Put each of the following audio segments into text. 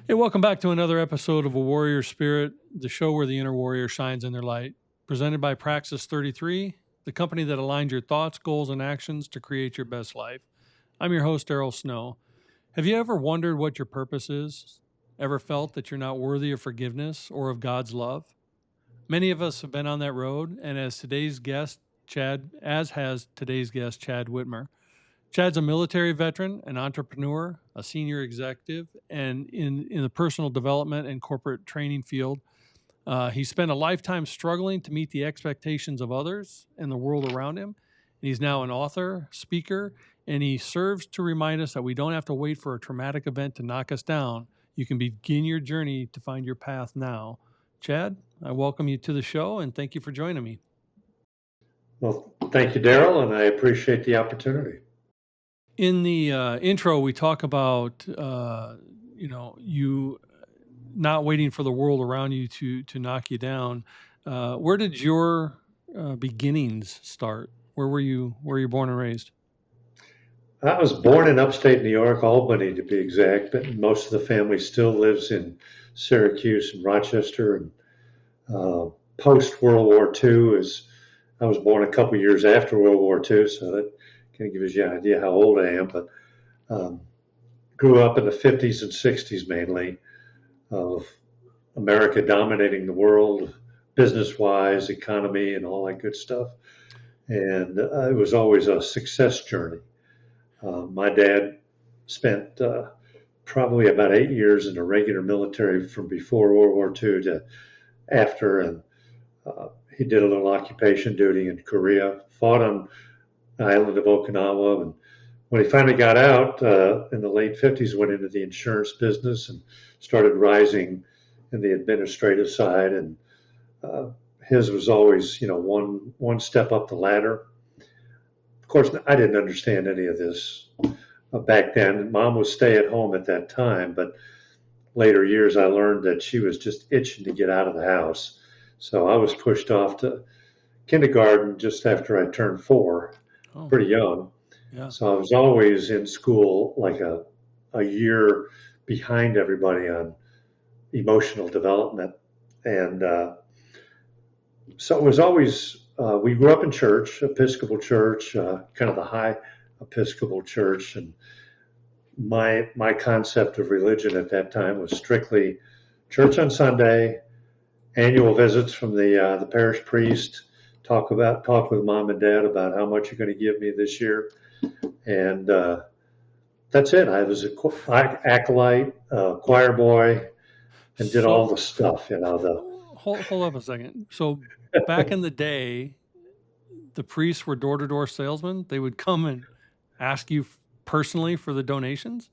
Hey, welcome back to another episode of A Warrior Spirit, the show where the inner warrior shines in their light. Presented by Praxis 33, the company that aligns your thoughts, goals, and actions to create your best life. I'm your host, Daryl Snow. Have you ever wondered what your purpose is? Ever felt that you're not worthy of forgiveness or of God's love? Many of us have been on that road, and as has today's guest, Chad Witmeyer. Chad's a military veteran, an entrepreneur, a senior executive, and in the personal development and corporate training field. He spent a lifetime struggling to meet the expectations of others and the world around him. He's now an author, speaker, and he serves to remind us that we don't have to wait for a traumatic event to knock us down. You can begin your journey to find your path now. Chad, I welcome you to the show, and thank you for joining me. Well, thank you, Daryl, and I appreciate the opportunity. In the intro, we talk about, you not waiting for the world around you to knock you down. Where did your beginnings start? Where were you born and raised? I was born in upstate New York, Albany to be exact, but most of the family still lives in Syracuse and Rochester. And post World War II, I was born a couple years after World War II, so that kind of gives you an idea how old I am. But grew up in the 50s and 60s mainly, of America dominating the world, business-wise, economy, and all that good stuff. And it was always a success journey. My dad spent probably about 8 years in the regular military from before World War II to after, and he did a little occupation duty in Korea, fought on the island of Okinawa, and when he finally got out in the late 50s, went into the insurance business and started rising in the administrative side. And his was always, one step up the ladder. Of course, I didn't understand any of this back then. Mom was stay at home at that time, but later years I learned that she was just itching to get out of the house. So I was pushed off to kindergarten just after I turned 4, pretty young. Yeah. So I was always in school like a year behind everybody on emotional development. And so it was always, we grew up in church, Episcopal church, kind of the high Episcopal church. And my concept of religion at that time was strictly church on Sunday, annual visits from the parish priest, talk with mom and dad about how much you're going to give me this year. And that's it. I was an acolyte, choir boy, and did all the stuff, Hold up a second. So back in the day, the priests were door-to-door salesmen. They would come and ask you personally for the donations?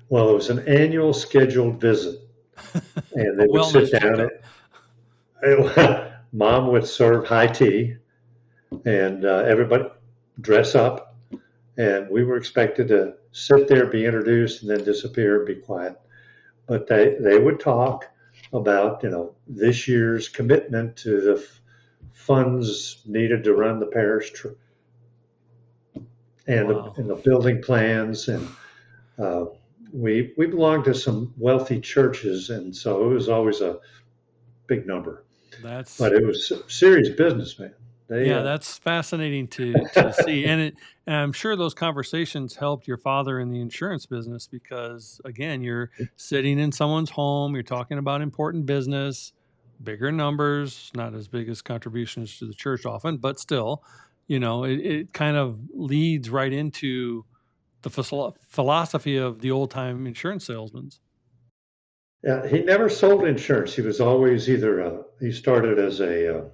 Well, it was an annual scheduled visit. And they would sit down. Mom would serve high tea, and everybody dress up. And we were expected to sit there, be introduced, and then disappear and be quiet. But they would talk about, this year's commitment to the funds needed to run the parish and the building plans. And we belonged to some wealthy churches, and so it was always a big number. But it was serious business, man. That's fascinating to see, and I'm sure those conversations helped your father in the insurance business because, again, you're sitting in someone's home, you're talking about important business, bigger numbers, not as big as contributions to the church often, but still, it kind of leads right into the philosophy of the old-time insurance salesmen. Yeah, he never sold insurance. He was always he started as a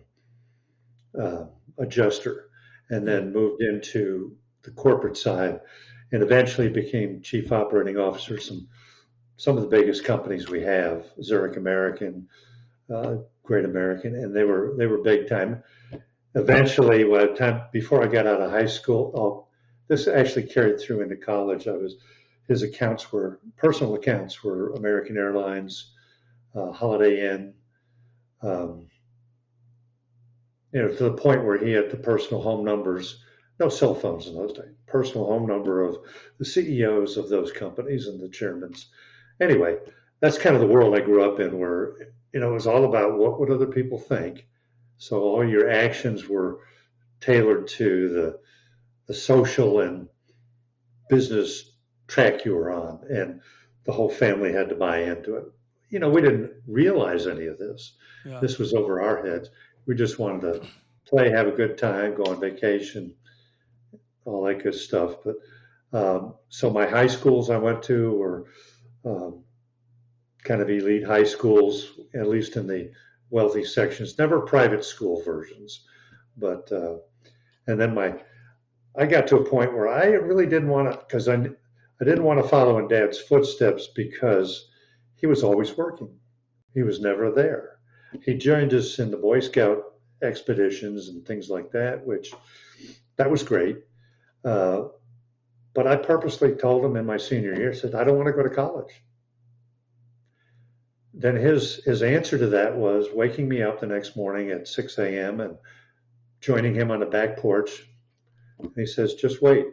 adjuster and then moved into the corporate side and eventually became chief operating officer of some of the biggest companies we have, Zurich American, Great American, and they were big time. Eventually, before I got out of high school, this actually carried through into college. His personal accounts were American Airlines, Holiday Inn, to the point where he had the personal home numbers, no cell phones in those days, personal home number of the CEOs of those companies and the chairmans. Anyway, that's kind of the world I grew up in, where it was all about what would other people think. So all your actions were tailored to the social and business track you were on, and the whole family had to buy into it. We didn't realize any of this. Yeah. This was over our heads. We just wanted to play, have a good time, go on vacation, all that good stuff. But so my high schools I went to were um, kind of elite high schools, at least in the wealthy sections, never private school versions. But and then I got to a point where I really didn't want to, because I didn't want to follow in Dad's footsteps because he was always working. He was never there. He joined us in the Boy Scout expeditions and things like that, which that was great. Uh, but I purposely told him in my senior year, I said, I don't want to go to college. Then his answer to that was waking me up the next morning at 6 a.m. and joining him on the back porch. And he says, just wait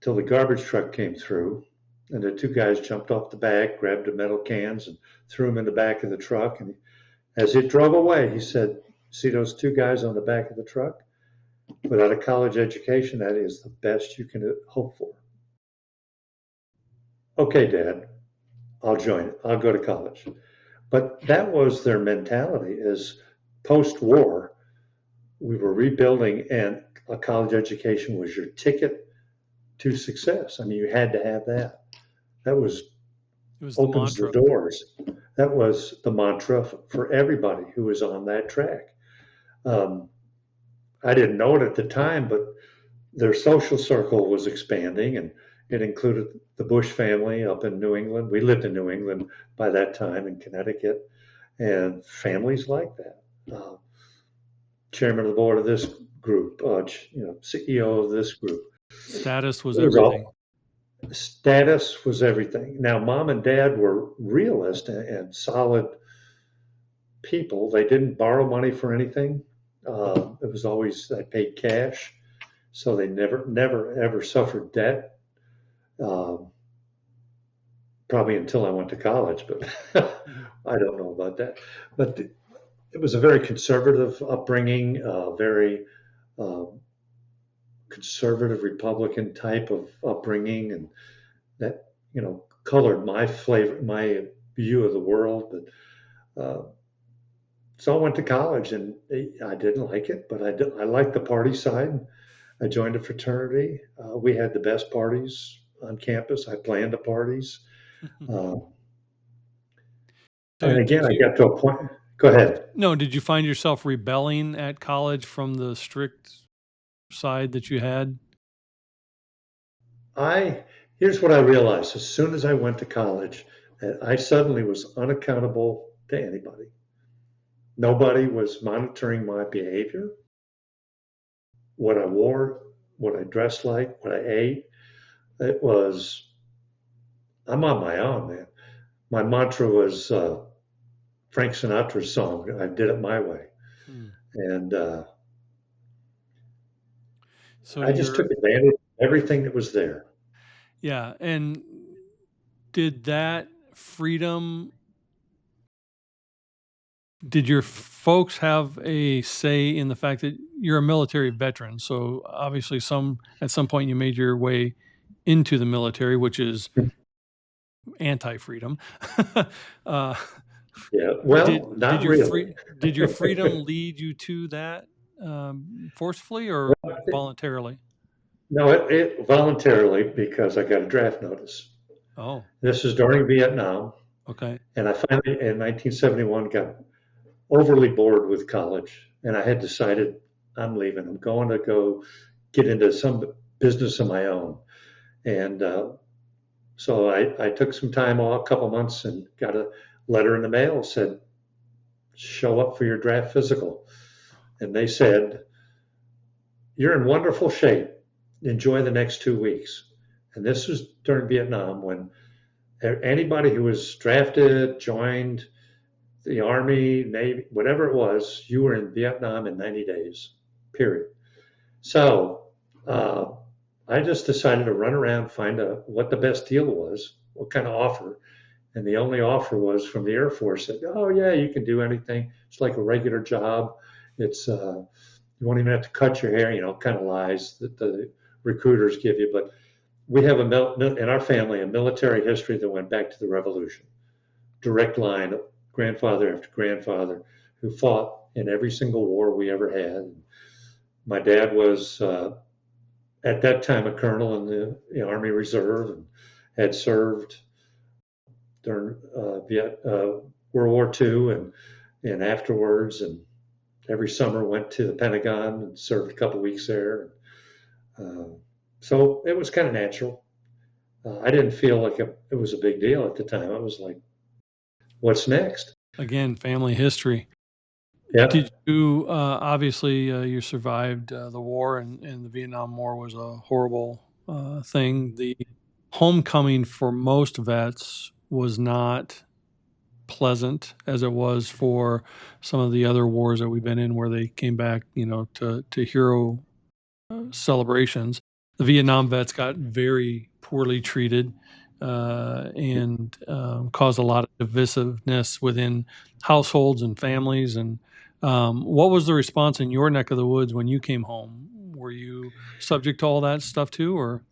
till the garbage truck came through. And the two guys jumped off the back, grabbed the metal cans, and threw them in the back of the truck. And as it drove away, he said, see those two guys on the back of the truck? Without a college education, that is the best you can hope for. Okay, Dad, I'll join it. I'll go to college. But that was their mentality is post-war, we were rebuilding and a college education was your ticket to success. I mean, you had to have that. That was It was the opens the mantra. doors. That was the mantra for everybody who was on that track. Um, I didn't know it at the time, but their social circle was expanding, and it included the Bush family up in New England. We lived in New England by that time in Connecticut, and families like that. Chairman of the board of this group, CEO of this group. Status was It was everything. all status was everything. Now, mom and dad were realists and solid people. They didn't borrow money for anything. It was always I paid cash, so they never ever suffered debt. Um, Probably until I went to college, but I don't know about that. But it was a very conservative upbringing, very uh, conservative Republican type of upbringing, and that colored my flavor, my view of the world. But so I went to college, and I didn't like it, but I liked the party side. I joined a fraternity. We had the best parties on campus. I planned the parties. Uh, So and again, did I you got to a point. Go ahead. no, did you find yourself rebelling at college from the strict side that you had? I Here's what I realized as soon as I went to college, that I suddenly was unaccountable to anybody. Nobody was monitoring my behavior, what I wore, what I dressed like, what I ate. It was I'm on my own, man. My mantra was Frank Sinatra's song. I did it my way, Hmm. and So I just took you're advantage of everything that was there. yeah, and did that freedom did your folks have a say in the fact that you're a military veteran? So obviously at some point you made your way into the military, which is anti-freedom. uh, Yeah, well, did not your really. did your freedom lead you to that forcefully or voluntarily? No, it voluntarily because I got a draft notice. Oh, This is during Vietnam, okay. and I finally, in 1971, got overly bored with college, and I had decided I'm leaving. I'm going to go get into some business of my own, and so I took some time off, a couple months, and got a letter in the mail said, "Show up for your draft physical," and they said, "You're in wonderful shape. Enjoy the next 2 weeks." And this was during Vietnam when anybody who was drafted, joined the Army, Navy, whatever it was, you were in Vietnam in 90 days, period. So uh, I just decided to run around, find out what the best deal was, what kind of offer, And the only offer was from the Air Force that, oh, yeah, you can do anything. It's like a regular job. It's, you won't even have to cut your hair, kind of lies that the recruiters give you. But we have in our family a military history that went back to the Revolution. Direct line, grandfather after grandfather, who fought in every single war we ever had. My dad was at that time a colonel in the Army Reserve and had served during World War II and afterwards, and every summer went to the Pentagon and served a couple weeks there. Uh, so it was kind of natural. I didn't feel like it was a big deal at the time. I was like, what's next? Again, family history. Yeah. Did you obviously you survived the war, and the Vietnam War was a horrible thing. The homecoming for most vets was not pleasant as it was for some of the other wars that we've been in, where they came back, to hero celebrations. The Vietnam vets got very poorly treated and caused a lot of divisiveness within households and families. And what was the response in your neck of the woods when you came home? Were you subject to all that stuff too, or?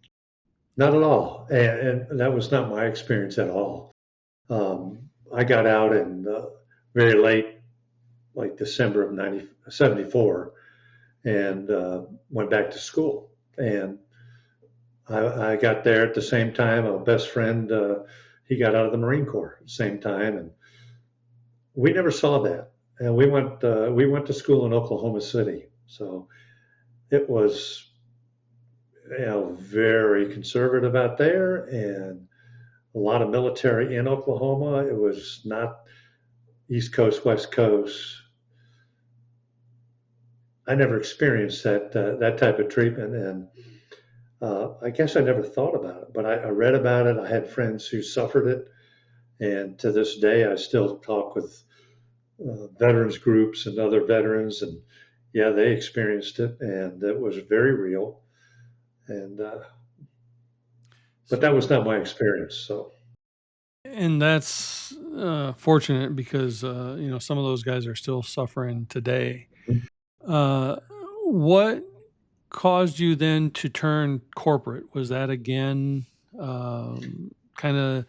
Not at all. And that was not my experience at all. I got out in very late, like December of 1974, and went back to school. And I got there at the same time. A best friend, he got out of the Marine Corps at the same time, and we never saw that. And we went to school in Oklahoma City, so it was very conservative out there, and a lot of military in Oklahoma. It was not East Coast, West Coast. I never experienced that type of treatment, and I guess I never thought about it. But I read about it. I had friends who suffered it, and to this day, I still talk with veterans groups and other veterans, and yeah, they experienced it, and it was very real. And but that was So, not my experience. So and that's fortunate because some of those guys are still suffering today. Uh, what caused you then to turn corporate? Was that again kind of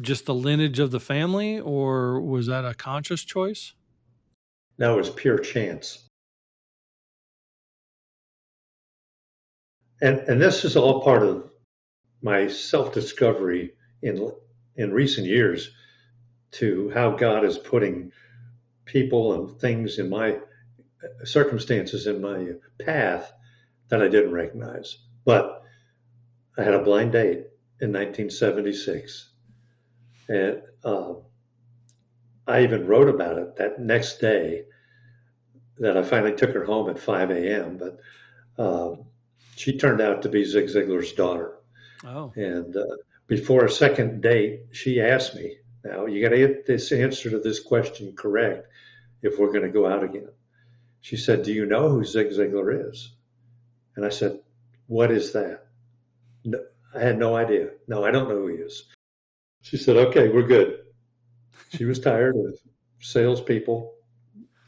just the lineage of the family, or was that a conscious choice? that was pure chance. And this is all part of my self discovery in recent years to how God is putting people and things in my circumstances in my path that I didn't recognize. But I had a blind date in 1976, and I even wrote about it that next day that I finally took her home at 5 a.m. But uh, she turned out to be Zig Ziglar's daughter. Oh, And before a second date, she asked me, now you got to get this answer to this question correct if we're going to go out again. She said, do you know who Zig Ziglar is? And I said, what is that? No, I had no idea. No, I don't know who he is. She said, okay, we're good. She was tired of salespeople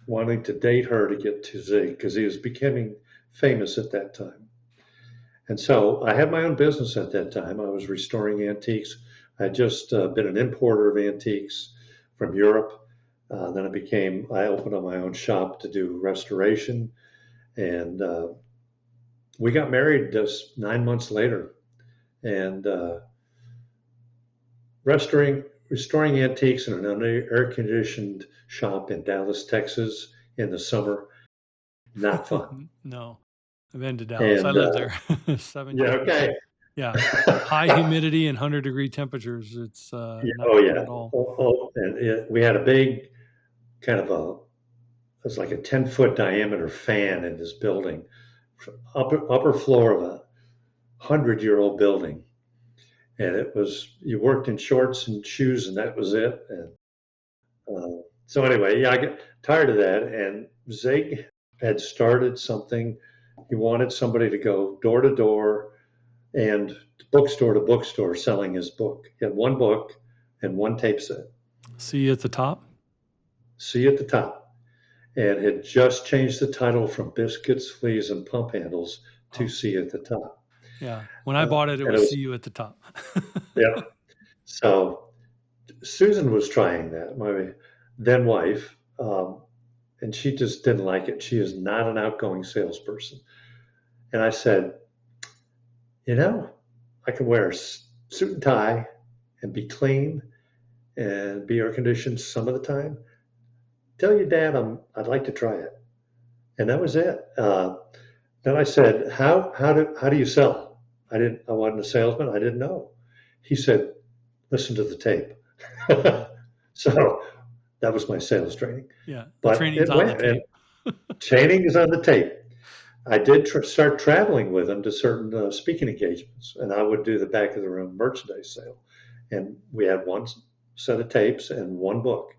wanting to date her to get to Zig because he was becoming famous at that time. And so I had my own business at that time. I was restoring antiques. I had just been an importer of antiques from Europe. Then I opened up my own shop to do restoration. And we got married just 9 months later. And restoring antiques in an air conditioned shop in Dallas, Texas in the summer, not fun. no. I've been to Dallas. I And lived there 7 yeah, years. okay. Yeah. High humidity and 100-degree temperatures. It's Yeah, not oh, fun yeah. at all. And we had a big kind of it was like a 10-foot diameter fan in this building, upper floor of a 100-year-old building. And you worked in shorts and shoes, and that was it. And so anyway, yeah, I get tired of that. And Zig had started something. He wanted somebody to go door to door and bookstore to bookstore selling his book. He had one book, and one tape set. See you at the top. See at the top. And had just changed the title from Biscuits, Fleas, and Pump Handles to Oh, See at the Top. yeah. When I bought it, it And it was was, see you at the top. yeah. So Susan was trying that, my then wife, and she just didn't like it. She is not an outgoing salesperson. And I said, you know, I can wear a suit and tie and be clean and be air conditioned some of the time. Tell your dad I'd like to try it. And that was it. Then I said, how do you sell? I wasn't a salesman. I didn't know. He said, listen to the tape. Yeah. So that was my sales training. Yeah. The But training's it on the went, and tape. training is on the tape. I did start traveling with him to certain speaking engagements, and I would do the back of the room merchandise sale. And we had one set of tapes and one book.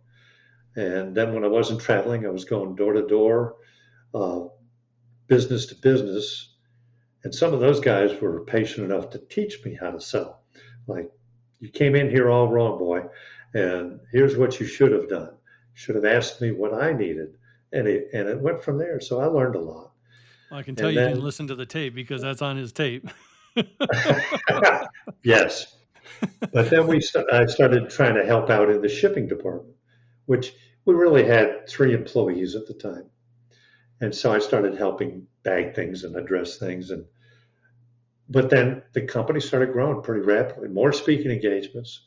And then when I wasn't traveling, I was going door to door, uh, business to business. And some of those guys were patient enough to teach me how to sell. Like, you came in here all wrong, boy, and here's what you should have done. Should have asked me what I needed. And it went from there. So I learned a lot. Well, I can tell And you didn't then, listen to the tape because that's on his tape. yes. But then I started trying to help out in the shipping department, which we really had 3 employees at the time. And so I started helping bag things and address things. But then the company started growing pretty rapidly. More speaking engagements,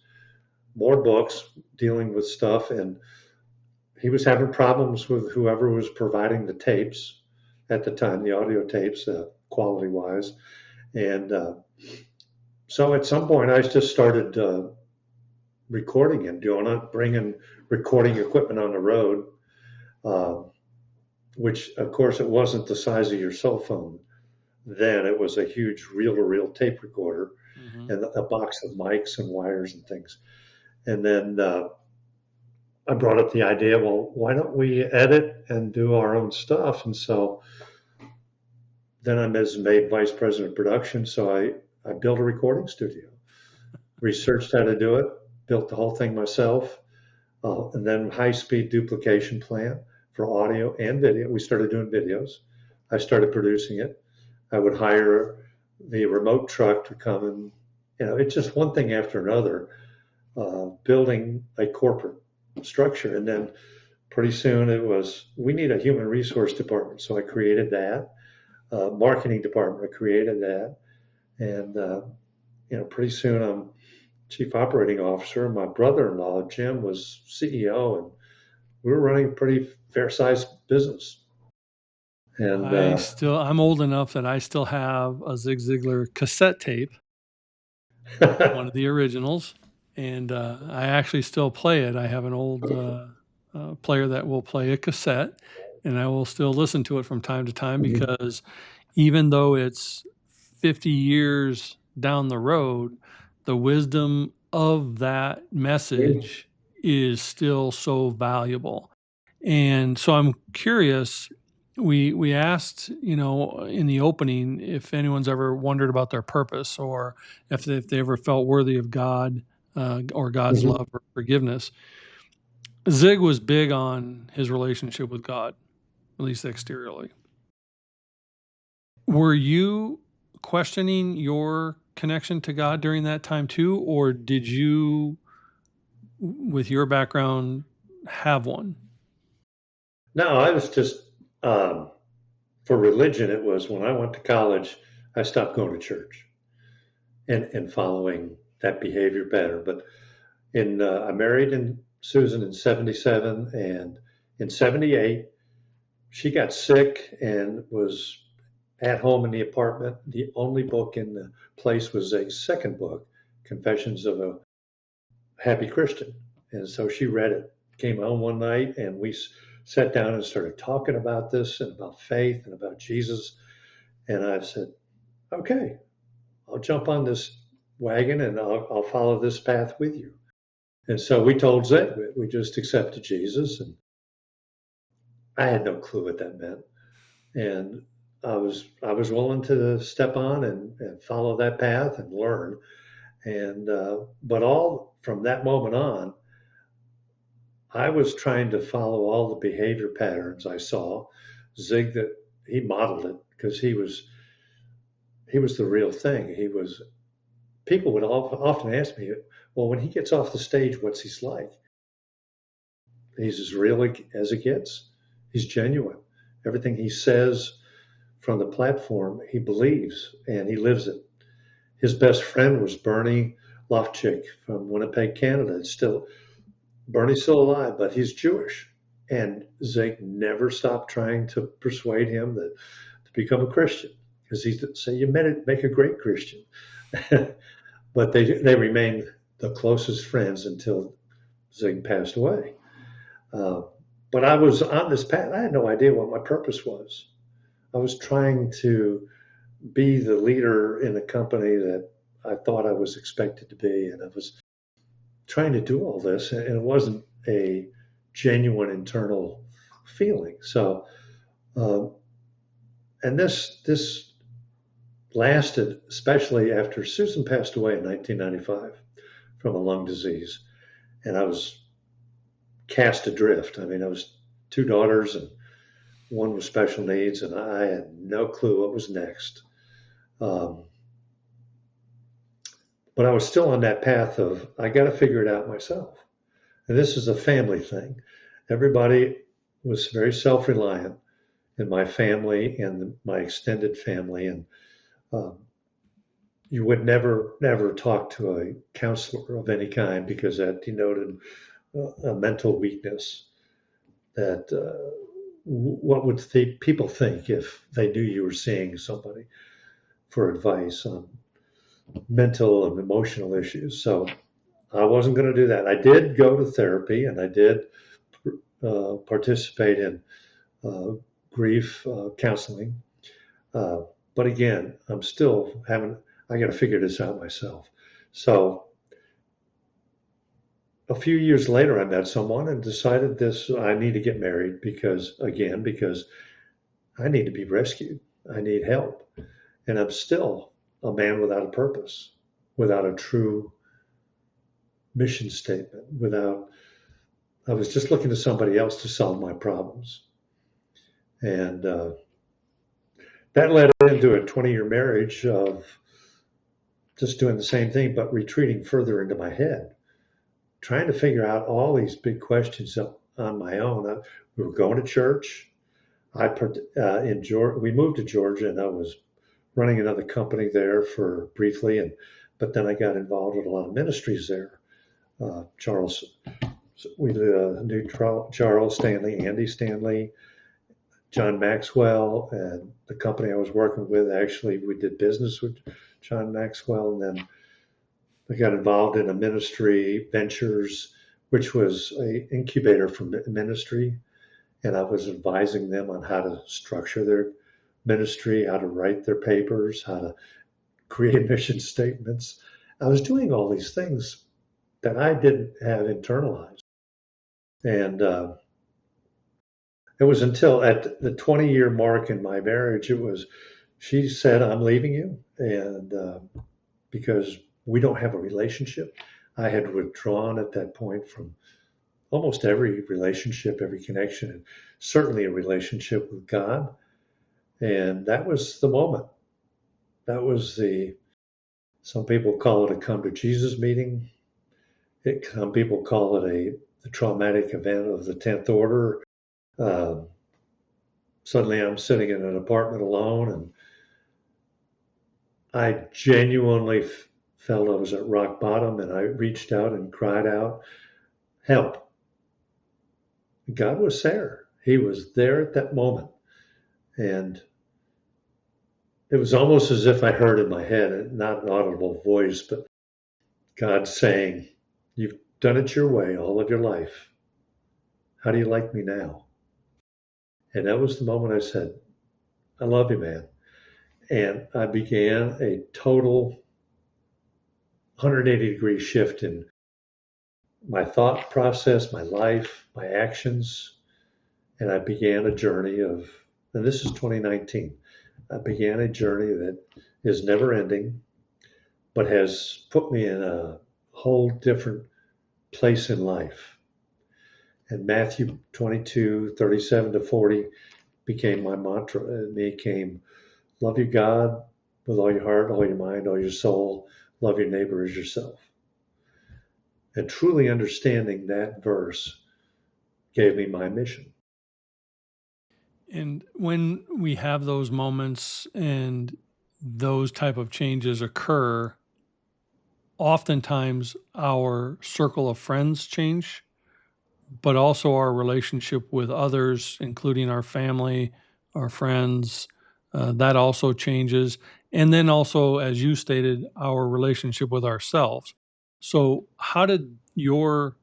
more books dealing with stuff. And he was having problems with whoever was providing the tapes at the time, the audio tapes, quality wise. And so at some point, I just started recording and doing it, bringing recording equipment on the road, uh, which of course it wasn't the size of your cell phone. Then it was a huge reel-to-reel tape recorder Hmm. and a box of mics and wires and things. And then I brought up the idea, well, why don't we edit and do our own stuff? And so then I was made vice president of production. So I built a recording studio, researched how to do it, built the whole thing myself, and then high speed duplication plan for audio and video. We started doing videos. I started producing it. I would hire the remote truck to come and, it's just one thing after another, building a corporate structure. And then pretty soon it was, we need a human resource department. So I created that. Marketing department, I created that. And, pretty soon I'm chief operating officer. My brother-in-law, Jim, was CEO, and we were running a pretty fair-sized business. And I'm old enough that I still have a Zig Ziglar cassette tape, one of the originals, and I actually still play it. I have an old player that will play a cassette, and I will still listen to it from time to time because even though it's 50 years down the road, the wisdom of that message is still so valuable. And so I'm curious. We asked, in the opening, if anyone's ever wondered about their purpose or if they ever felt worthy of God or God's Mhm. love or forgiveness. Zig was big on his relationship with God, at least exteriorly. Were you questioning your connection to God during that time too, or did you, with your background, have one? No, I was just, um, for religion, it was when I went to college, I stopped going to church and following that behavior pattern. But I married Susan in 77, and in 78, she got sick and was at home in the apartment. The only book in the place was a second book, Confessions of a Happy Christian. And so she read it, came home one night, and we sat down and started talking about this and about faith and about Jesus. And I said, okay, I'll jump on this wagon and I'll follow this path with you. And so we told Zed we just accepted Jesus, and I had no clue what that meant. And I was willing to step on and follow that path and learn. And but all from that moment on, I was trying to follow all the behavior patterns I saw. Zig, that he modeled it because he was the real thing. He was. People would often ask me, well, when he gets off the stage, what's he like? He's as real as it gets. He's genuine. Everything he says from the platform, he believes and he lives it. His best friend was Bernie Lofchick from Winnipeg, Canada. Bernie's still alive, but he's Jewish. And Zig never stopped trying to persuade him to become a Christian because he'd say, you make a great Christian. But they remained the closest friends until Zig passed away. Uh, but I was on this path. I had no idea what my purpose was. I was trying to be the leader in a company that I thought I was expected to be, and I was trying to do all this, and it wasn't a genuine internal feeling. So, um, and this lasted, especially after Susan passed away in 1995 from a lung disease, and I was cast adrift. I mean, I was two daughters, and one with special needs, and I had no clue what was next. Um, but I was still on that path of I got to figure it out myself. And this is a family thing. Everybody was very self-reliant in my family and my extended family, and um, you would never talk to a counselor of any kind because that denoted a mental weakness. That what would people think if they knew you were seeing somebody for advice on mental and emotional issues? So I wasn't going to do that. I did go to therapy and I did participate in uh, grief counseling. Uh, but again, I'm still having, I got to figure this out myself. So a few years later, I met someone and decided I need to get married because I need to be rescued. I need help. And I'm still a man without a purpose, without a true mission statement, I was just looking to somebody else to solve my problems. And that led into a 20-year marriage of just doing the same thing, but retreating further into my head, trying to figure out all these big questions on my own. We were going to church. We moved to Georgia, and I was running another company there for briefly, but then I got involved with a lot of ministries there. Charles, we knew Charles Stanley, Andy Stanley, John Maxwell, and the company I was working with. Actually, we did business with John Maxwell, and then I got involved in a ministry ventures, which was an incubator for ministry, and I was advising them on how to structure their ministry, how to write their papers, how to create mission statements. I was doing all these things that I didn't have internalized. And it was until at the 20-year mark in my marriage, she said, I'm leaving you. And because we don't have a relationship, I had withdrawn at that point from almost every relationship, every connection, and certainly a relationship with God. And that was the moment. That was some people call it a come to Jesus meeting. Some people call it the traumatic event of the 10th order. Um, Suddenly I'm sitting in an apartment alone, and I genuinely felt I was at rock bottom, and I reached out and cried out, help. God was there. He was there at that moment. And it was almost as if I heard in my head, not an audible voice, but God saying, you've done it your way all of your life. How do you like me now? And that was the moment I said, I love you, man. And I began a total 180-degree shift in my thought process, my life, my actions. And I began a journey and this is 2019, I began a journey that is never ending, but has put me in a whole different place in life. And Matthew 22:37-40 became my mantra. It became love your God with all your heart, all your mind, all your soul. Love your neighbor as yourself. And truly understanding that verse gave me my mission. And when we have those moments and those type of changes occur, oftentimes our circle of friends change, but also our relationship with others, including our family, our friends, that also changes. And then also, as you stated, our relationship with ourselves. So, how did your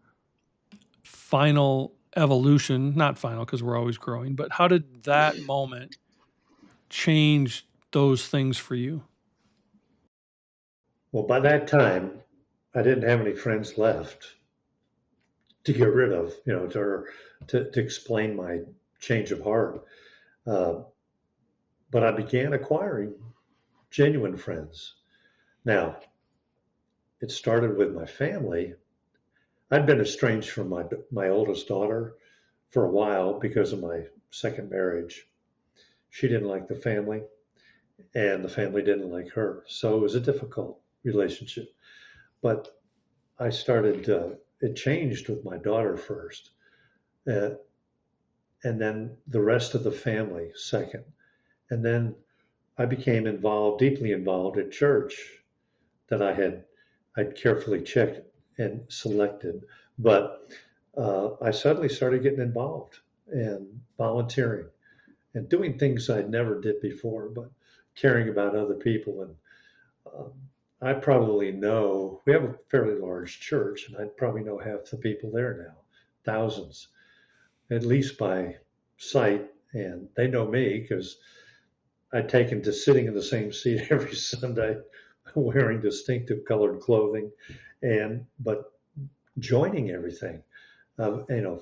final evolution, not final because we're always growing, but how did that moment change those things for you? Well, by that time, I didn't have any friends left to get rid of, to explain my change of heart. Uh, but I began acquiring genuine friends. Now, it started with my family. I'd been estranged from my oldest daughter for a while because of my second marriage. She didn't like the family, and the family didn't like her. So it was a difficult relationship. But I started, it changed with my daughter first, uh, and then the rest of the family second. And then I became involved, deeply involved at church that I'd carefully checked and selected. But I suddenly started getting involved and volunteering and doing things I never did before, but caring about other people. And um, I probably know we have a fairly large church, and I probably know half the people there now, thousands, at least by sight. And they know me because I'd taken to sitting in the same seat every Sunday, wearing distinctive colored clothing, but joining everything.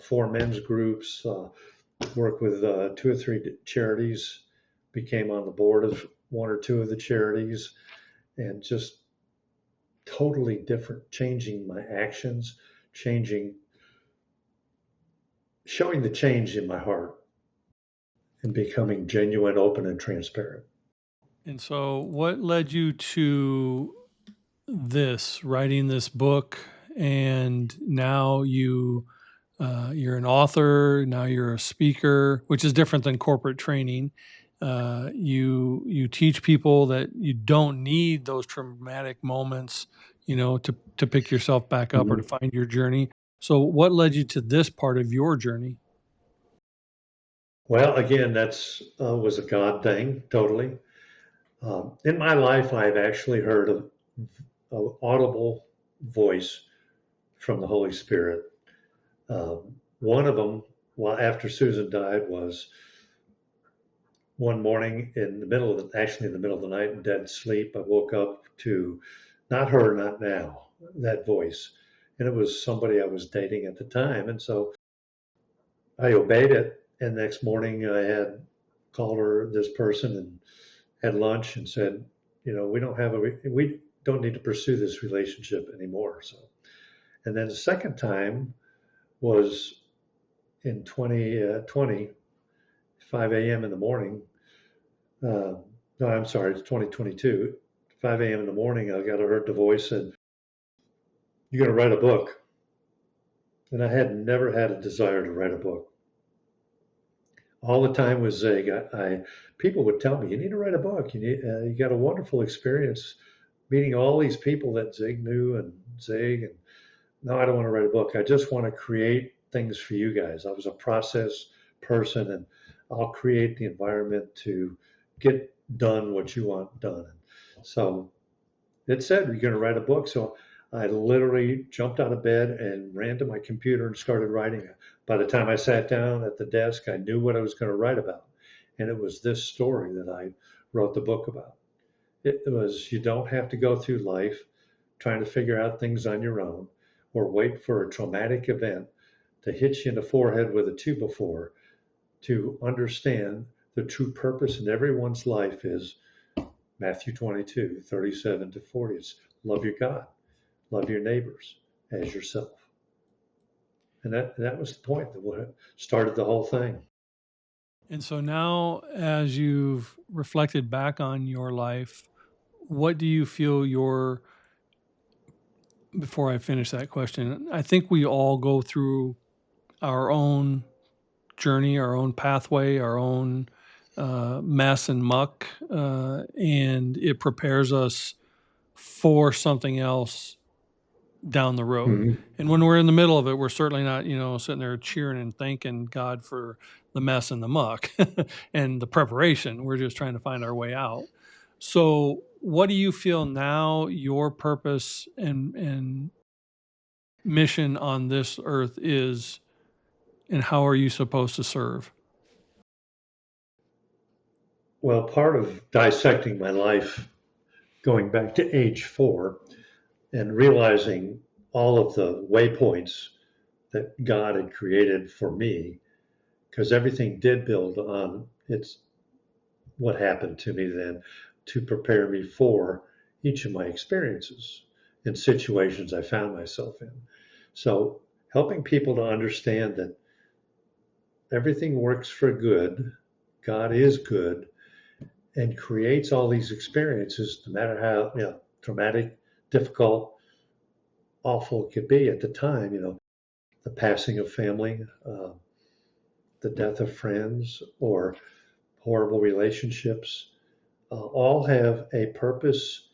Four men's groups, work with two or three charities, became on the board of one or two of the charities, and just totally different, changing my actions, changing, showing the change in my heart, and becoming genuine, open, and transparent. And so, what led you to writing this book, and now you're an author, now you're a speaker, which is different than corporate training. You teach people that you don't need those traumatic moments, to pick yourself back up or to Mhm. find your journey. So, what led you to this part of your journey? Well, again, that's was a God thing, totally. In my life, I've actually heard an audible voice from the Holy Spirit. One of them, well, after Susan died, was one morning actually in the middle of the night in dead sleep. I woke up to not her, not now, that voice. And it was somebody I was dating at the time. And so I obeyed it. And next morning I had called her, this person, and had lunch and said, we don't need to pursue this relationship anymore. So, and then the second time was in 2020, 5 a.m. in the morning. No, I'm sorry, it's 2022. 5 a.m. in the morning, I heard the voice said, "You're going to write a book." And I had never had a desire to write a book. All the time with Zig, people would tell me, "You need to write a book. You got a wonderful experience meeting all these people that Zig knew and Zig." And no, I don't want to write a book. I just want to create things for you guys. I was a process person, and I'll create the environment to get done what you want done. So it said, "You're going to write a book." So I literally jumped out of bed and ran to my computer and started writing it. By the time I sat down at the desk, I knew what I was going to write about. And it was this story that I wrote the book about. It was, you don't have to go through life trying to figure out things on your own or wait for a traumatic event to hit you in the forehead with a two before to understand the true purpose in everyone's life is Matthew 22, 37 to 40. It's love your God, love your neighbors as yourself. And that was the point that started the whole thing. And so now, as you've reflected back on your life, what do you feel before I finish that question, I think we all go through our own journey, our own pathway, our own mess and muck, and it prepares us for something else down the road. Mm-hmm. And when we're in the middle of it, we're certainly not, sitting there cheering and thanking God for the mess and the muck and the preparation. We're just trying to find our way out. So, what do you feel now your purpose and mission on this earth is, and how are you supposed to serve? Well, part of dissecting my life, going back to age 4 and realizing all of the waypoints that God had created for me, because everything did build on it's what happened to me then to prepare me for each of my experiences and situations I found myself in. So, helping people to understand that everything works for good, God is good, and creates all these experiences, no matter how traumatic, difficult, awful it could be at the time. The passing of family, the death of friends, or horrible relationships, all have a purpose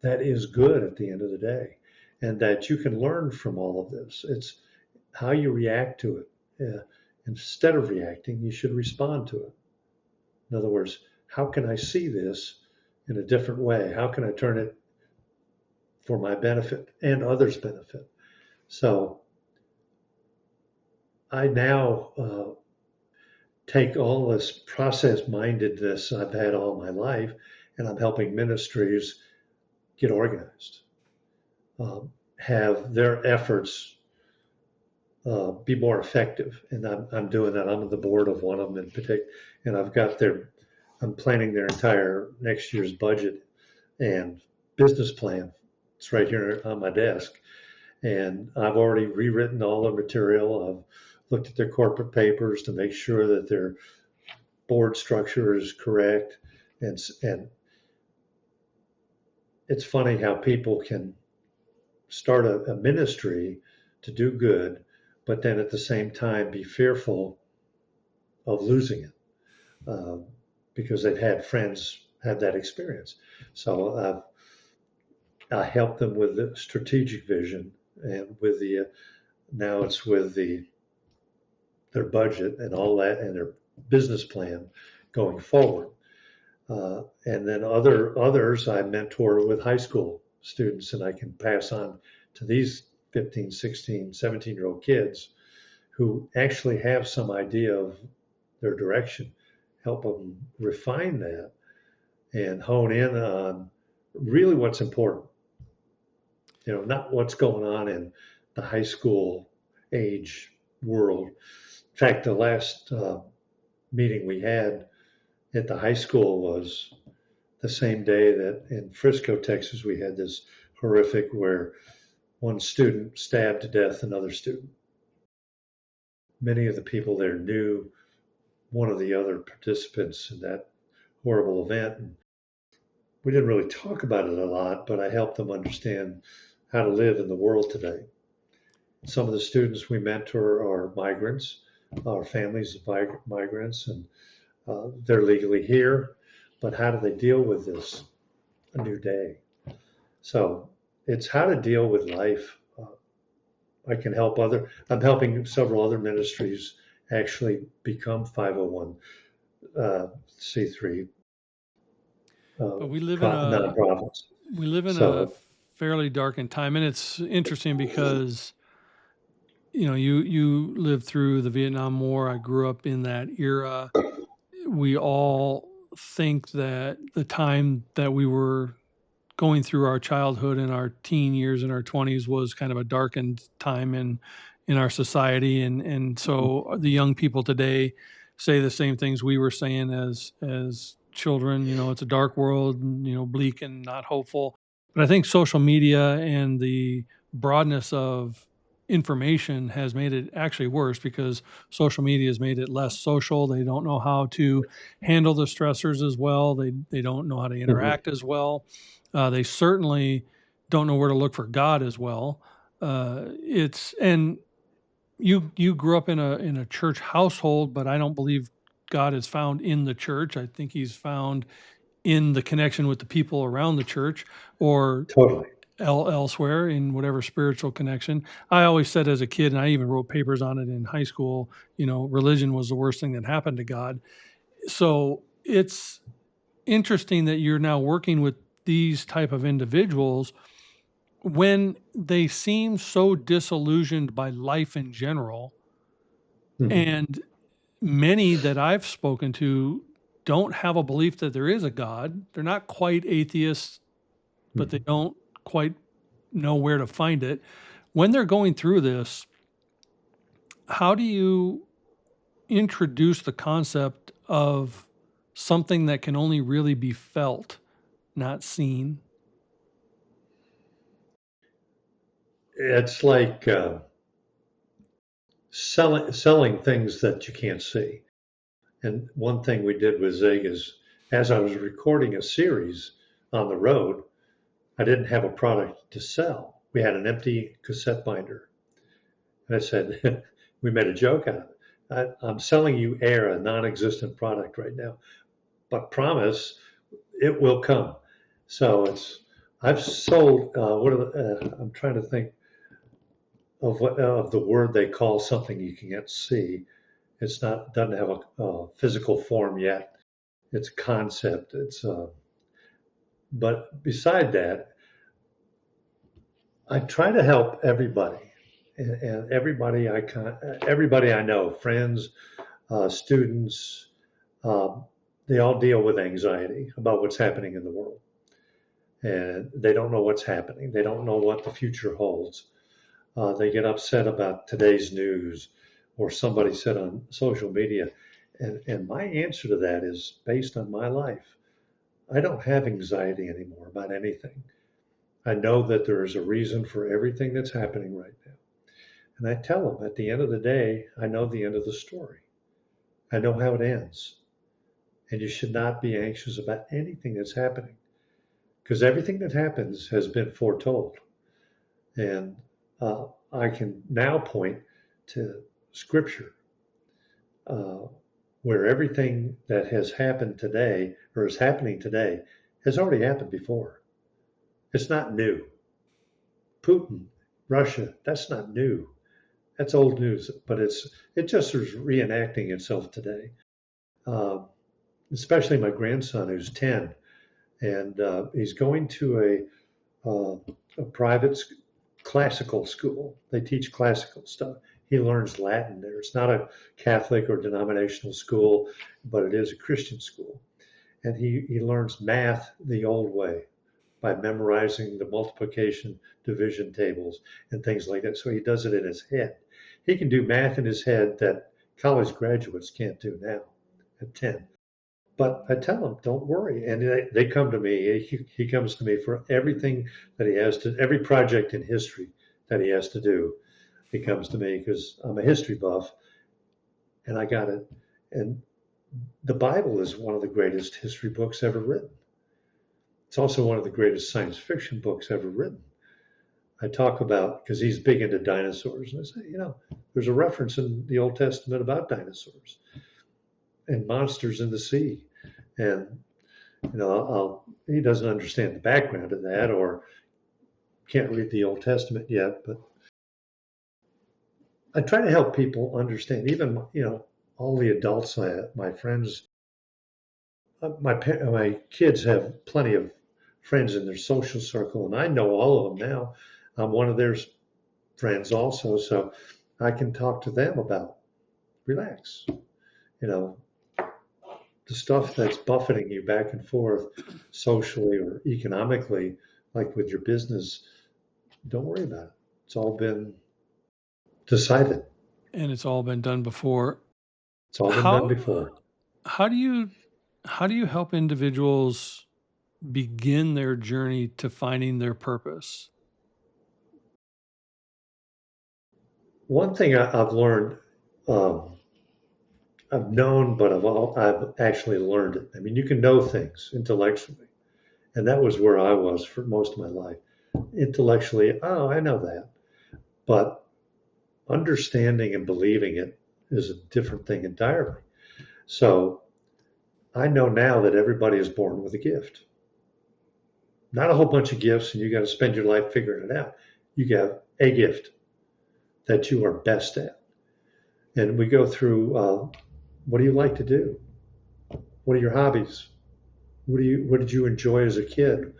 that is good at the end of the day, and that you can learn from all of this. It's how you react to it. Instead of reacting, you should respond to it. In other words, how can I see this in a different way? How can I turn it for my benefit and others' benefit? So I now take all this process mindedness I've had all my life, and I'm helping ministries get organized, have their efforts be more effective. And I'm doing that. I'm on the board of one of them in particular, and I'm planning their entire next year's budget and business plan. It's right here on my desk. And I've already rewritten all the material. I've looked at their corporate papers to make sure that their board structure is correct. And it's funny how people can start a ministry to do good, but then at the same time be fearful of losing it because they've had friends have that experience. So I help them with the strategic vision and with now it's with their budget and all that and their business plan going forward. And then others I mentor with high school students, and I can pass on to these 15, 16, 17-year-old kids who actually have some idea of their direction, help them refine that and hone in on really what's important. Not what's going on in the high school age world. In fact, the last meeting we had at the high school was the same day that in Frisco, Texas, we had this horrific where one student stabbed to death another student. Many of the people there knew one of the other participants in that horrible event. And we didn't really talk about it a lot, but I helped them understand how to live in the world today. Some of the students we mentor are migrants, are families of migrants, and they're legally here, but how do they deal with this a new day? So it's how to deal with life. I'm helping several other ministries actually become 501 C3 But we live in nonprofits. a So, fairly darkened time, and it's interesting because you lived through the Vietnam War. I grew up in that era. We all think that the time that we were going through our childhood and our teen years and our 20s was kind of a darkened time in our society, and so the young people today say the same things we were saying as children. It's a dark world, and, bleak and not hopeful. But I think social media and the broadness of information has made it actually worse, because social media has made it less social. They don't know how to handle the stressors as well. They don't know how to Mhm. interact as well. They certainly don't know where to look for God as well. It's and you grew up in a church household, but I don't believe God is found in the church. I think He's found in the connection with the people around the church, or Totally. elsewhere in whatever spiritual connection. I always said as a kid, and I even wrote papers on it in high school, religion was the worst thing that happened to God. So it's interesting that you're now working with these type of individuals when they seem so disillusioned by life in general. Mhm. And many that I've spoken to don't have a belief that there is a God. They're not quite atheists, but they Mhm. don't quite know where to find it. When they're going through this, how do you introduce the concept of something that can only really be felt, not seen? It's like selling things that you can't see. And one thing we did with Zig is, as I was recording a series on the road, I didn't have a product to sell. We had an empty cassette binder. And I said, we made a joke out of it. I'm selling you air, a non existent product right now, but promise it will come. So I've sold, I'm trying to think of the word they call something you can't see. It's not, doesn't have a physical form yet. It's a concept. But beside that, I try to help everybody, and everybody I know, friends, students, um, they all deal with anxiety about what's happening in the world, and they don't know what's happening. They don't know what the future holds. They get upset about today's news or somebody said on social media, and my answer to that is based on my life. I don't have anxiety anymore about anything. I know that there is a reason for everything that's happening right now. And I tell them at the end of the day, I know the end of the story. I know how it ends. And you should not be anxious about anything that's happening because everything that happens has been foretold. And I can now point to scripture uh, where everything that has happened today or is happening today has already happened before. It's not new. Putin, Russia, that's not new. That's old news, but it just is reenacting itself today. Uh, Especially my grandson, who's 10, and he's going to a private classical school. They teach classical stuff. He learns Latin there. It's not a Catholic or denominational school, but it is a Christian school. And he learns math the old way by memorizing the multiplication, division tables, and things like that. So he does it in his head. He can do math in his head that college graduates can't do now at 10. But I tell them, don't worry. And they come to me. He comes to me for everything that he has to, every project in history that he has to do. He comes to me because I'm a history buff and I got it. And the Bible is one of the greatest history books ever written. It's also one of the greatest science fiction books ever written. I talk about, because he's big into dinosaurs. And I say, there's a reference in the Old Testament about dinosaurs and monsters in the sea. And he doesn't understand the background of that or can't read the Old Testament yet, but I try to help people understand. Even all the adults, my friends, my kids have plenty of friends in their social circle, and I know all of them now. I'm one of their friends also, so I can talk to them about relax. You know, the stuff that's buffeting you back and forth socially or economically, like with your business, don't worry about it. It's all been decided. And it's all been done before. It's all been done How before. how do you how do you help individuals begin their journey to finding their purpose? One thing I've learned, um, I've known, but I've actually learned it. I mean, you can know things intellectually, and that was where I was for most of my life. Intellectually, oh, I know that, but understanding and believing it is a different thing entirely. So I know now that everybody is born with a gift, not a whole bunch of gifts, and you got to spend your life figuring it out. You got a gift that you are best at, and we go through. What do you like to do? What are your hobbies? What did you enjoy as a kid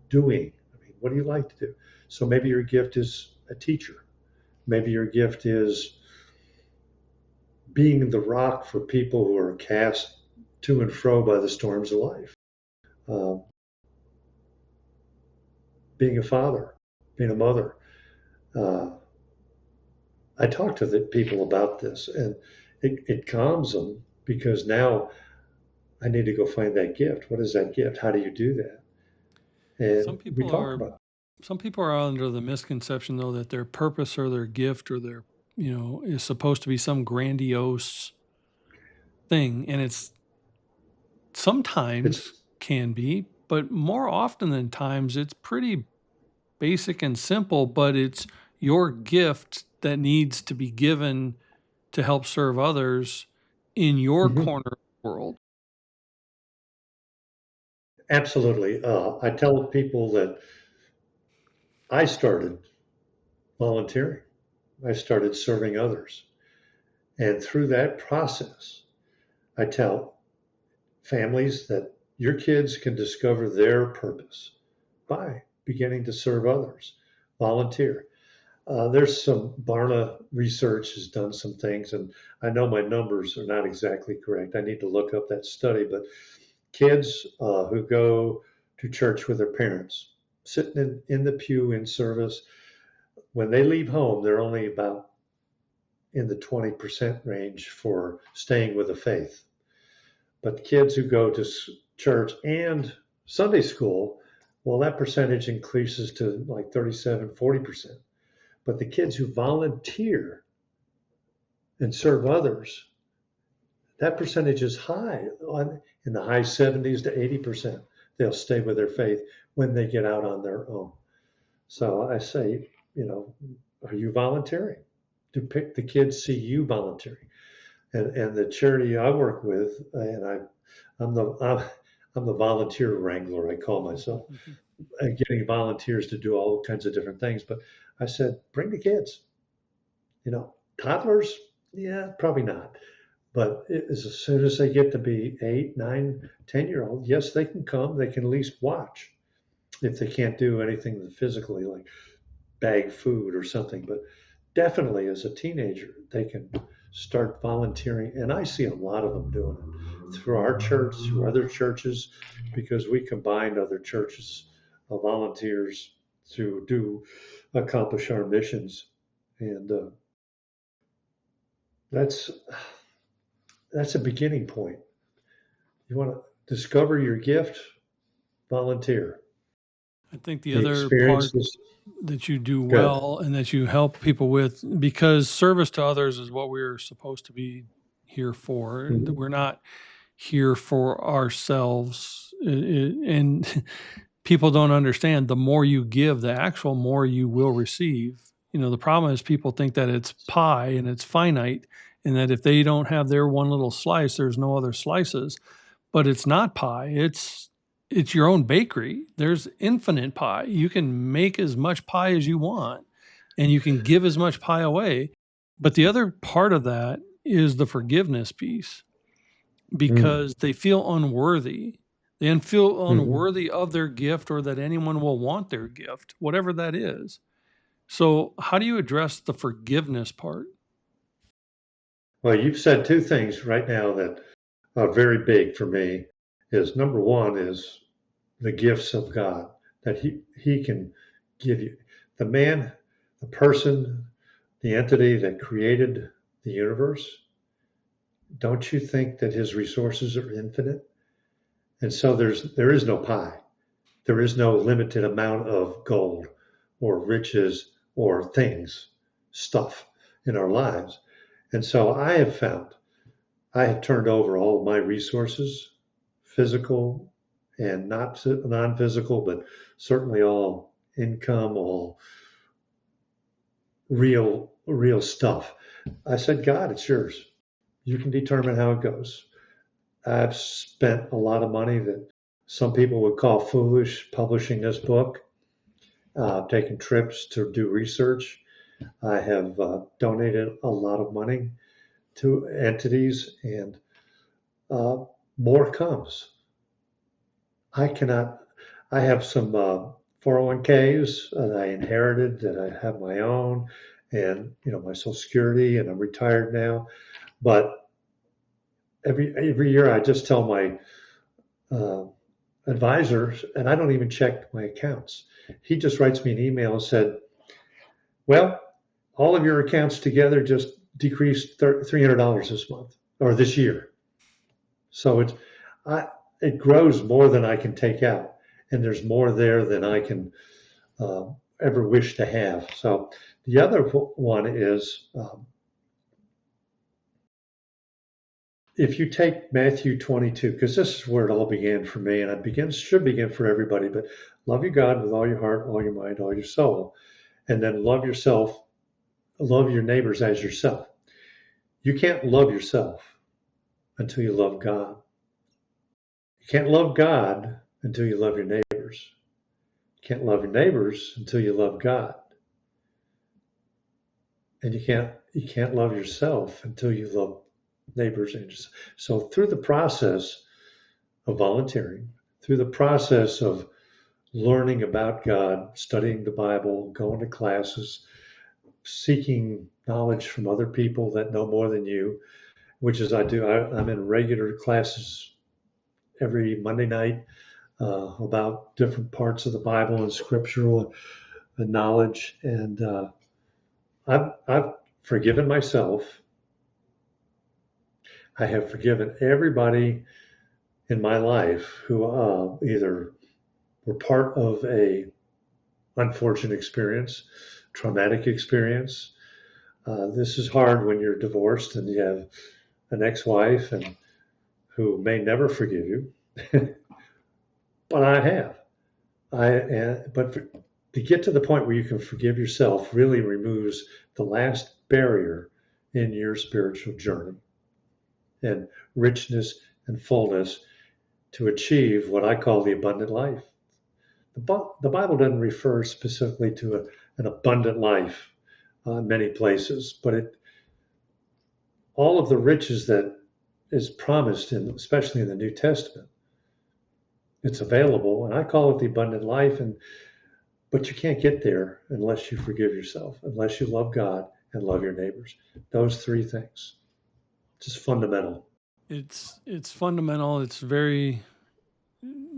doing? I mean, what do you like to do? So maybe your gift is a teacher. Maybe your gift is being the rock for people who are cast to and fro by the storms of life. Uh, being a father, being a mother. Uh, I talk to the people about this, and it calms them because now I need to go find that gift. What is that gift? How do you do that? Some And we people talk are about it. some people are under the misconception though that their purpose or their gift or their is supposed to be some grandiose thing, and it's It's sometimes can be, but more often than times it's pretty basic and simple, but it's your gift that needs to be given to help serve others in your mhm, corner of the world. absolutely. I tell people that I started volunteering. I started serving others. And through that process, I tell families that your kids can discover their purpose by beginning to serve others, volunteer. There's some Barna research has done some things, and I know my numbers are not exactly correct. I need to look up that study, but kids who go to church with their parents, sitting in the pew in service, when they leave home, they're only about in the 20% range for staying with the faith. But kids who go to church and Sunday school, well, that percentage increases to like 37, 40%. But the kids who volunteer and serve others, that percentage is high, in the high 70s to 80%. They'll stay with their faith when they get out on their own. So I say, are you volunteering? Do the kids see you volunteering? And the charity I work with, and I'm the I'm, I'm the volunteer wrangler. I call myself, getting volunteers to do all kinds of different things. But I said, bring the kids. Toddlers, yeah, probably not. But as soon as they get to be 8, 9, 10-year-old, yes, they can come. They can at least watch if they can't do anything physically like bag food or something. But definitely as a teenager, they can start volunteering. And I see a lot of them doing it through our church, through other churches, because we combined other churches of volunteers to do accomplish our missions. And that's that's a beginning point. You want to discover your gift, volunteer. I think the The other part experiences, that you do good. well and that you help people with, because service to others is what we're supposed to be here for. Mhm. We're not here for ourselves. And people don't understand, the more you give, the actual more you will receive. The problem is people think that it's pie and it's finite, and that if they don't have their one little slice, there's no other slices. But it's not pie. It's your own bakery. There's infinite pie. You can make as much pie as you want, and you can give as much pie away. But the other part of that is the forgiveness piece, Mm. because they feel unworthy. They feel Mhm. unworthy of their gift, or that anyone will want their gift, whatever that is. So, how do you address the forgiveness part? Well, you've said two things right now that are very big for me. Is number one is the gifts of God that He can give you. The man, the person, the entity that created the universe. Don't you think that His resources are infinite? And so there is no pie. There is no limited amount of gold or riches or things, stuff in our lives. And so I have found I have turned over all of my resources, physical and not non-physical, but certainly all income, all real stuff. I said, God, it's yours. You can determine how it goes. I've spent a lot of money that some people would call foolish publishing this book, taken trips to do research. I have donated a lot of money to entities, and uh, more comes. I cannot, I have some 401ks that I inherited that I have my own, and my Social Security, and I'm retired now. But every year I just tell my uh, advisor, and I don't even check my accounts. He just writes me an email and said, "Well, all of your accounts together just decreased $300 this month or this year." So I, it grows more than I can take out, and there's more there than I can uh, ever wish to have. So the other one is if you take Matthew 22, because this is where it all began for me, and should begin for everybody. But love your God with all your heart, all your mind, all your soul, and then love yourself, love your neighbors as yourself. You can't love yourself until you love God. You can't love God until you love your neighbors. You can't love your neighbors until you love God. And you can't love yourself until you love neighbors and yourself. So through the process of volunteering, through the process of learning about God, studying the Bible, going to classes, seeking knowledge from other people that know more than you, which is I do. I'm in regular classes every Monday night about different parts of the Bible and scriptural knowledge. And I've forgiven myself. I have forgiven everybody in my life who either were part of a unfortunate experience, traumatic experience. This is hard when you're divorced and you have an ex-wife and who may never forgive you, but I have. To get to the point where you can forgive yourself really removes the last barrier in your spiritual journey and richness and fullness to achieve what I call the abundant life. The Bible doesn't refer specifically to an abundant life in many places, but all of the riches that is promised, especially in the New Testament, it's available, and I call it the abundant life. But you can't get there unless you forgive yourself, unless you love God and love your neighbors. Those three things, just fundamental. It's fundamental. It's very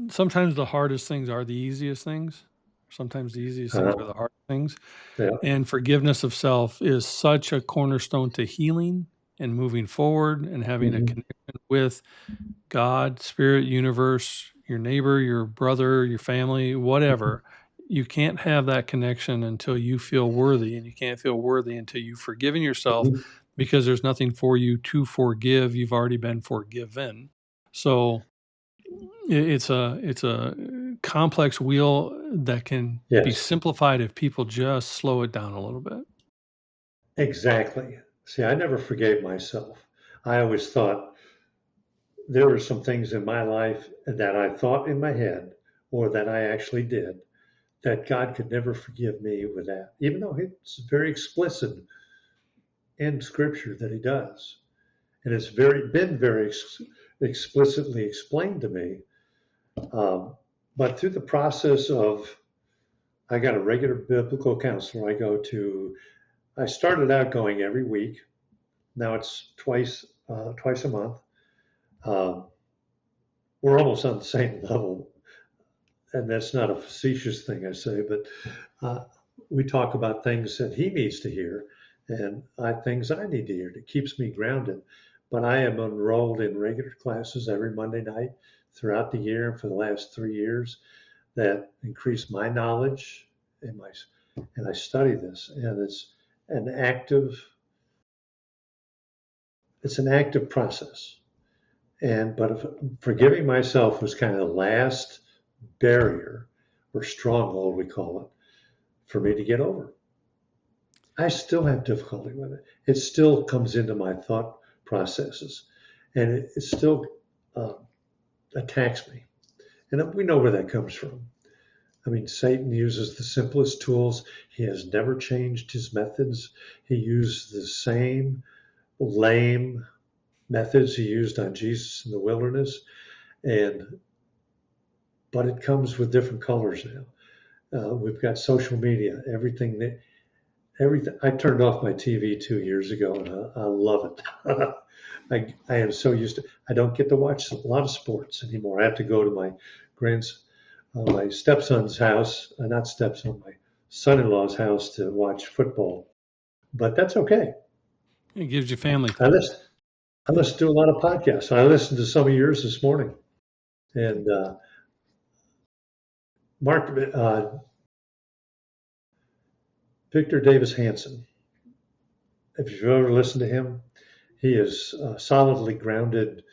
sometimes the hardest things are the easiest things. Sometimes the easiest things are Uh, the hard things. yeah. And forgiveness of self is such a cornerstone to healing and moving forward and having a Mhm. connection with God, spirit, universe, your neighbor, your brother, your family, whatever. You can't have that connection until you feel worthy, and you can't feel worthy until you've forgiven yourself Mhm. because there's nothing for you to forgive. You've already been forgiven. So it's a complex wheel that can be Yes, simplified if people just slow it down a little bit. exactly. See, I never forgave myself. I always thought there were some things in my life that I thought in my head or that I actually did that God could never forgive me with that, even though it's very explicit in Scripture that He does. And it's been very explicitly explained to me. But through the process of, I got a regular biblical counselor I go to. I started out going every week. Now it's twice a month. Um, we're almost on the same level, and that's not a facetious thing I say, but uh, we talk about things that he needs to hear, and things I need to hear. It keeps me grounded. But I am enrolled in regular classes every Monday night, throughout the year and for the last 3 years that increase my knowledge and I study this, and an active it's an active process. But forgiving myself was kind of the last barrier or stronghold, we call it, for me to get over. I still have difficulty with it. It still comes into my thought processes, and it still attacks me. And we know where that comes from. I mean, Satan uses the simplest tools. He has never changed his methods. He used the same lame methods he used on Jesus in the wilderness, but it comes with different colors now. We've got social media, everything. I turned off my TV 2 years ago, and I love it. I am so used to. I don't get to watch a lot of sports anymore. I have to go to my stepson's house, not stepson, my son-in-law's house to watch football. But that's okay. It gives you family I time. listen to a lot of podcasts. I listened to some of yours this morning, and Victor Davis Hanson. If you've ever listened to him, he is a solidly grounded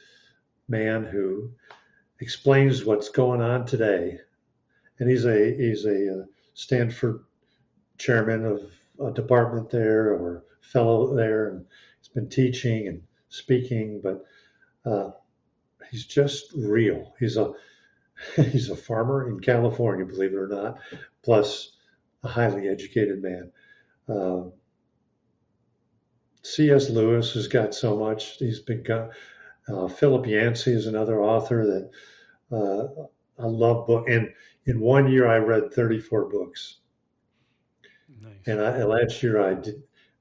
man who explains what's going on today. And he's a Stanford chairman of a department there or fellow there, and he's been teaching and speaking, but he's just real. He's a farmer in California, believe it or not, plus a highly educated man. C.S. Lewis has got so much. He's been Philip Yancey is another author that I love book. And in 1 year, I read 34 books. Nice. And last year, I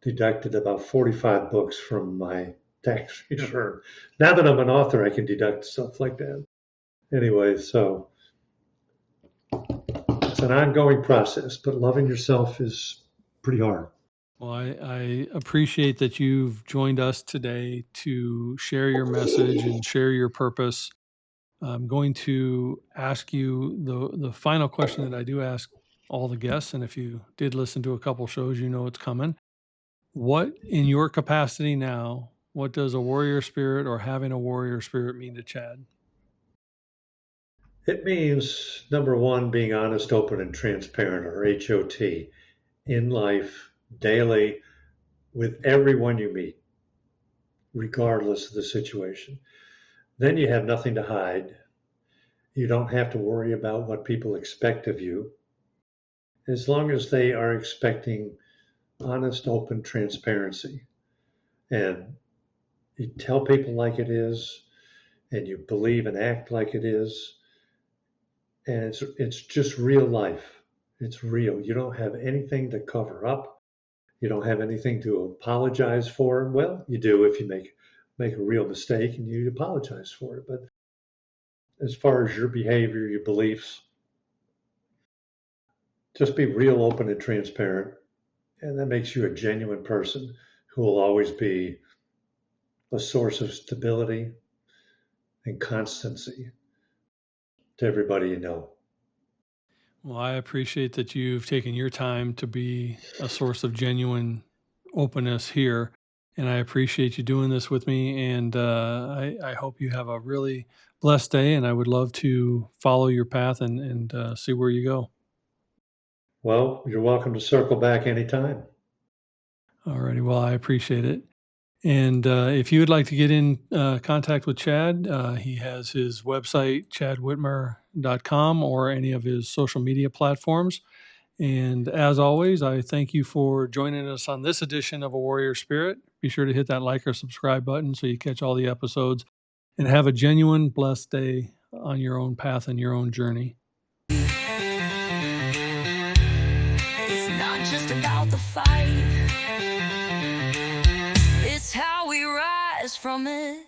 deducted about 45 books from my tax return. Now that I'm an author, I can deduct stuff like that. Anyway, so it's an ongoing process, but loving yourself is pretty hard. Well, I appreciate that you've joined us today to share your message and share your purpose. I'm going to ask you the final question that I do ask all the guests, and if you did listen to a couple shows, you know it's coming. What, in your capacity now, what does a warrior spirit or having a warrior spirit mean to Chad? It means, number one, being honest, open, and transparent, or HOT, in life, daily, with everyone you meet, regardless of the situation. Then you have nothing to hide. You don't have to worry about what people expect of you. As long as they are expecting honest, open transparency, and you tell people like it is, and you believe and act like it is, and it's just real life. It's real. You don't have anything to cover up. You don't have anything to apologize for. Well, you do if you make a real mistake and you apologize for it. But as far as your behavior, your beliefs, just be real open and transparent. And that makes you a genuine person who will always be a source of stability and constancy to everybody you know. Well, I appreciate that you've taken your time to be a source of genuine openness here. And I appreciate you doing this with me. And I hope you have a really blessed day. And I would love to follow your path and see where you go. Well, you're welcome to circle back anytime. All righty. Well, I appreciate it. And if you would like to get in contact with Chad, he has his website, chadwitmeyer.com, or any of his social media platforms. And as always, I thank you for joining us on this edition of A Warrior Spirit. Be sure to hit that like or subscribe button so you catch all the episodes, and have a genuine, blessed day on your own path and your own journey. It's not just about the fight, it's how we rise from it.